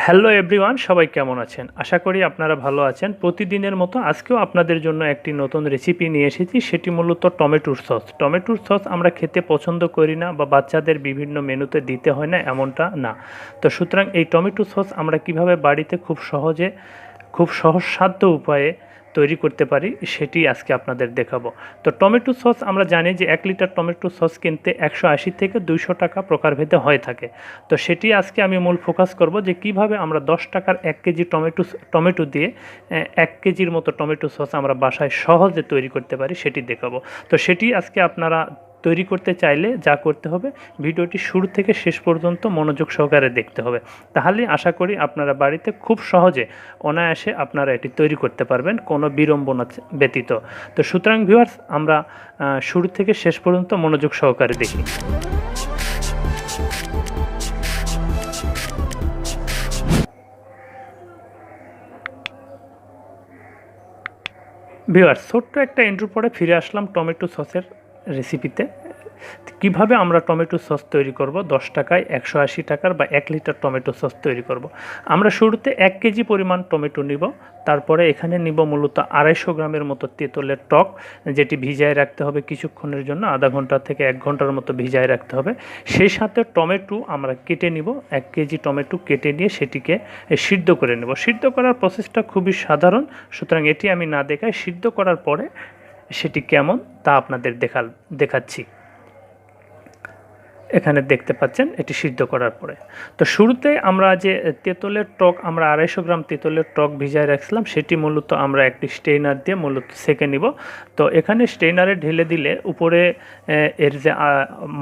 Hello everyone, সবাই কেমন আছেন? আশা করি আপনারা ভালো আছেন। প্রতিদিনের মতো আজকেও আপনাদের জন্য একটি নতুন রেসিপি নিয়ে এসেছি, সেটি মূলত টমেটোর সস। টমেটোর সস আমরা খেতে পছন্দ করি না বা বাচ্চাদের বিভিন্ন মেনুতে দিতে হয় না, এমনটা না। তো সুতরাং এই টমেটো সস আমরা কিভাবে বাড়িতে খুব সহজে, খুব সহজসাধ্য উপায়ে তৈরি করতে পারি সেটি আজকে আপনাদের দেখাবো। তো টমেটো সস আমরা জানি যে 1 লিটার টমেটো সস কিনতে 180 থেকে 200 টাকা প্রকারভেদে হয়ে থাকে। তো সেটি আজকে আমি মূল ফোকাস করব যে কিভাবে আমরা 10 টাকার 1 কেজি টমেটো দিয়ে 1 কেজির মতো টমেটো সস আমরা বাসায় সহজে তৈরি করতে পারি সেটি দেখাবো। তো সেটি আজকে আপনারা তৈরি করতে চাইলে যা করতে হবে, ভিডিওটি শুরু থেকে শেষ পর্যন্ত মনোযোগ সহকারে দেখতে হবে। তাহলেই আশা করি আপনারা বাড়িতে খুব সহজে অনায়াসে আপনারা এটি তৈরি করতে পারবেন কোনো বিড়ম্বনা ব্যতীত। তো সুতরাং ভিউয়ার্স, আমরা শুরু থেকে শেষ পর্যন্ত মনোযোগ সহকারে দেখি। ভিউয়ার্স, ছোট্ট একটা ইন্ট্রো পরে ফিরে আসলাম টমেটো সসের রেসিপিতে। কিভাবে আমরা টমেটো সস তৈরি করব 10 টাকায় 180 টাকার বা 1 লিটার টমেটো সস তৈরি করব। আমরা শুরুতে 1 কেজি পরিমাণ টমেটো নিব। তারপরে এখানে নিব মূলত 250 গ্রামের মতো তেঁতুলের টক, যেটি ভিজায় রাখতে হবে কিছুক্ষণের জন্য, আধা ঘন্টা থেকে 1 ঘন্টার মতো ভিজায় রাখতে হবে। সেই সাথে টমেটো আমরা কেটে নিব, 1 কেজি টমেটো কেটে নিয়ে সেটিকে সিদ্ধ করে নেব। সিদ্ধ করার প্রসেসটা খুবই সাধারণ, সুতরাং এটি আমি না দেখাই, সিদ্ধ করার পরে সেটি কেমন তা আপনাদের দেখাচ্ছি। এখানে দেখতে পাচ্ছেন এটি সিদ্ধ করার পরে। তো শুরুতে আমরা যে তেঁতুলের টক, আমরা 250 গ্রাম তেঁতুলের টক ভিজায় রাখছিলাম, সেটি মূলত আমরা একটি স্টেইনার দিয়ে মূলত সেঁকে নিব। তো এখানে স্টেইনারে ঢেলে দিলে উপরে এর যে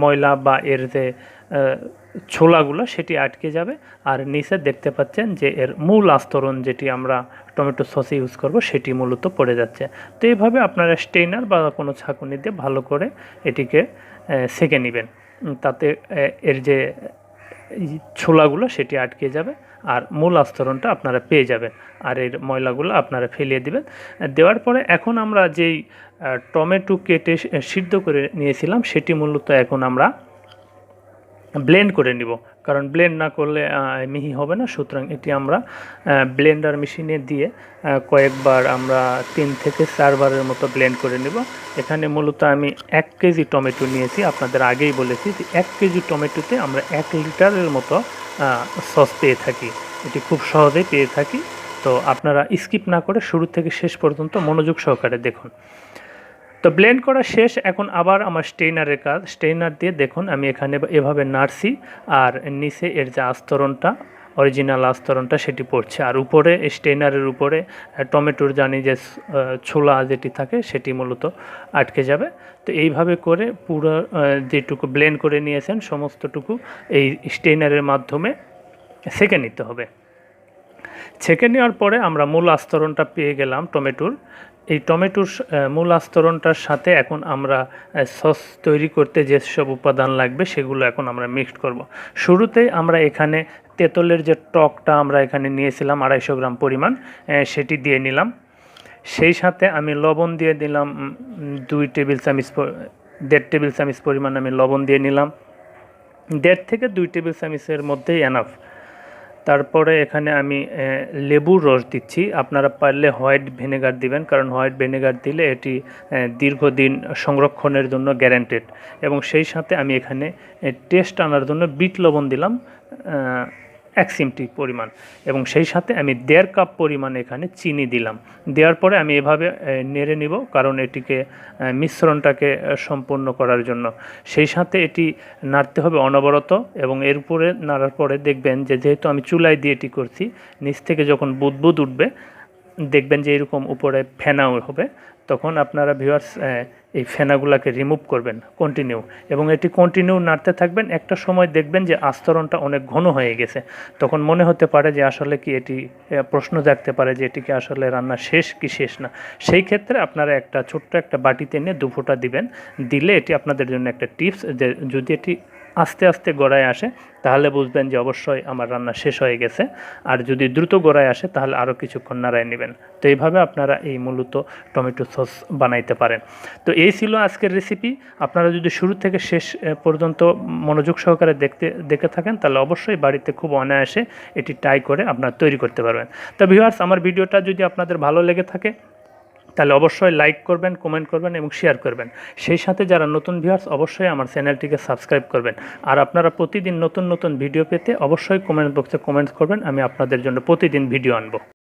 ময়লা বা এর যে ছোলাগুলো সেটি আটকে যাবে, আর নিচে দেখতে পাচ্ছেন যে এর মূল আস্তরণ যেটি আমরা টমেটো সসে ইউজ করব সেটি মূলত পড়ে যাচ্ছে। তো এইভাবে আপনারা স্টেইনার বা কোনো ছাঁকুনি দিয়ে ভালো করে এটিকে সেঁকে নেবেন, তাতে এর যে ছোলাগুলো সেটি আটকে যাবে আর মূল আস্তরণটা আপনারা পেয়ে যাবেন, আর এর ময়লাগুলো আপনারা ফেলিয়ে দিবেন। দেওয়ার পরে এখন আমরা যেই টমেটো কেটে সিদ্ধ করে নিয়েছিলাম সেটি মূলত এখন আমরা ব্লেন্ড করে নিব, কারণ ব্লেন্ড না করলে মিহি হবে না। সুতরাং এটি আমরা ব্লেন্ডার মেশিনে দিয়ে কয়েকবার আমরা 3 থেকে 4 বারের মতো ব্লেন্ড করে নেব। এখানে মূলত আমি 1 কেজি টমেটো নিয়েছি, আপনাদের আগেই বলেছি যে 1 কেজি টমেটোতে আমরা 1 লিটারের মতো সস পেয়ে থাকি, এটি খুব সহজেই পেয়ে থাকি। তো আপনারা স্কিপ না করে শুরু থেকে শেষ পর্যন্ত মনোযোগ সহকারে দেখুন। তো ব্লেন্ড করা শেষ, এখন আবার আমার স্টেইনারের কাজ। স্টেইনার দিয়ে দেখুন আমি এখানে এভাবে নাড়ছি, আর নিচে এর যে আস্তরণটা, অরিজিনাল আস্তরণটা সেটি পড়ছে, আর উপরে স্টেইনারের উপরে টমেটোর জানি যে ছোলা যেটি থাকে সেটি মূলত আটকে যাবে। তো এইভাবে করে পুরো যেটুকু ব্লেন্ড করে নিয়েছেন সমস্তটুকু এই স্টেইনারের মাধ্যমে সেঁকে নিতে হবে। ছেঁকে নেওয়ার পরে আমরা মূল আস্তরণটা পেয়ে গেলাম টমেটোর। এই টমেটোর মূল আস্তরণটার সাথে এখন আমরা সস তৈরি করতে যেসব উপাদান লাগবে সেগুলো এখন আমরা মিক্সড করব। শুরুতেই আমরা এখানে তেঁতুলের যে টকটা আমরা এখানে নিয়েছিলাম 250 গ্রাম পরিমাণ, সেটি দিয়ে নিলাম। সেই সাথে আমি লবণ দিয়ে দিলাম 1.5 টেবিল চামচ পরিমাণ আমি লবণ দিয়ে নিলাম। 1.5 থেকে 2 টেবিল চামচের মধ্যেই এনাফ। তারপরে এখানে আমি লেবুর রস দিচ্ছি, আপনারা পারলে হোয়াইট ভিনেগার দিবেন, কারণ হোয়াইট ভিনেগার দিলে এটি দীর্ঘদিন সংরক্ষণের জন্য গ্যারান্টেড। এবং সেই সাথে আমি এখানে টেস্ট আনার জন্য বিট লবণ দিলাম 1 চিমটি পরিমাণ, এবং সেই সাথে আমি 1.5 কাপ পরিমাণ এখানে চিনি দিলাম। দেওয়ার পরে আমি এভাবে নেড়ে নিব, কারণ এটিকে মিশ্রণটাকে সম্পূর্ণ করার জন্য। সেই সাথে এটি নাড়তে হবে অনবরত, এবং এর উপরে নাড়ার পরে দেখবেন যে যেহেতু আমি চুলায় দিয়ে এটি করছি, নিচ থেকে যখন বুদবুদ উঠবে দেখবেন যে এরকম উপরে ফেনা হবে, তখন আপনারা ভিউয়ার্স এই ফেনাগুলোকে রিমুভ করবেন কন্টিনিউ, এবং এটি কন্টিনিউ নাড়তে থাকবেন। একটা সময় দেখবেন যে আস্তরণটা অনেক ঘন হয়ে গেছে, তখন মনে হতে পারে যে আসলে কি এটি, প্রশ্ন জাগতে পারে যে এটি কি আসলে রান্না শেষ কি শেষ না। সেই ক্ষেত্রে আপনারা একটা ছোট্ট একটা বাটিতে নিয়ে 2 ফোঁটা দিবেন, দিলে এটি আপনাদের জন্য একটা টিপস যে যদি এটি আস্তে আস্তে গড়ায় আসে তাহলে বুঝবেন যে অবশ্যই আমার রান্না শেষ হয়ে গেছে। আর যদি দ্রুত গড়ায় আসে তাহলে আরও কিছুক্ষণ নাড়ায় নেবেন। তো এইভাবে আপনারা এই মূলত টমেটো সস বানাইতে পারেন। তো এই ছিল আজকের রেসিপি। আপনারা যদি শুরু থেকে শেষ পর্যন্ত মনোযোগ সহকারে দেখে থাকেন তাহলে অবশ্যই বাড়িতে খুব অনায়াসে এটি ট্রাই করে আপনারা তৈরি করতে পারবেন। তো ভিউয়ার্স, আমার ভিডিওটা যদি আপনাদের ভালো লেগে থাকে তাহলে অবশ্যই লাইক করবেন, কমেন্ট করবেন এবং শেয়ার করবেন। সেই সাথে যারা নতুন ভিউয়ার্স অবশ্যই আমার চ্যানেলটিকে সাবস্ক্রাইব করবেন। আর আপনারা প্রতিদিন নতুন নতুন ভিডিও পেতে অবশ্যই কমেন্ট বক্সে কমেন্ট করবেন, আমি আপনাদের জন্য প্রতিদিন ভিডিও আনবো।